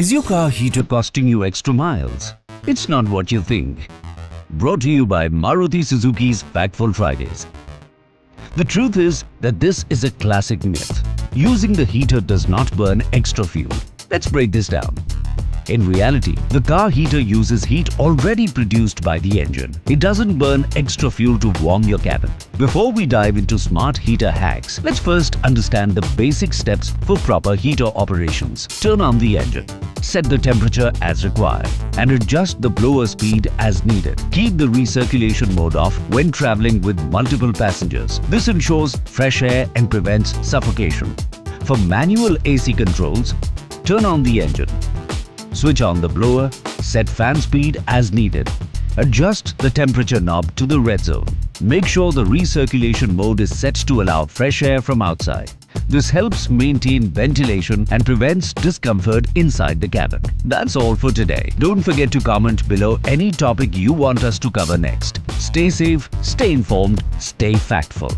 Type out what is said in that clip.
Is your car heater costing you extra miles? It's not what you think. Brought to you by Maruti Suzuki's Factful Fridays. The truth is that this is a classic myth. Using the heater does not burn extra fuel. Let's break this down. In reality, the car heater uses heat already produced by the engine. It doesn't burn extra fuel to warm your cabin. Before we dive into smart heater hacks, let's first understand the basic steps for proper heater operations. Turn on the engine. Set the temperature as required and adjust the blower speed as needed. Keep the recirculation mode off when traveling with multiple passengers. This ensures fresh air and prevents suffocation. For manual AC controls, turn on the engine. Switch on the blower, set fan speed as needed. Adjust the temperature knob to the red zone. Make sure the recirculation mode is set to allow fresh air from outside. This helps maintain ventilation and prevents discomfort inside the cabin. That's all for today. Don't forget to comment below any topic you want us to cover next. Stay safe, stay informed, stay factful.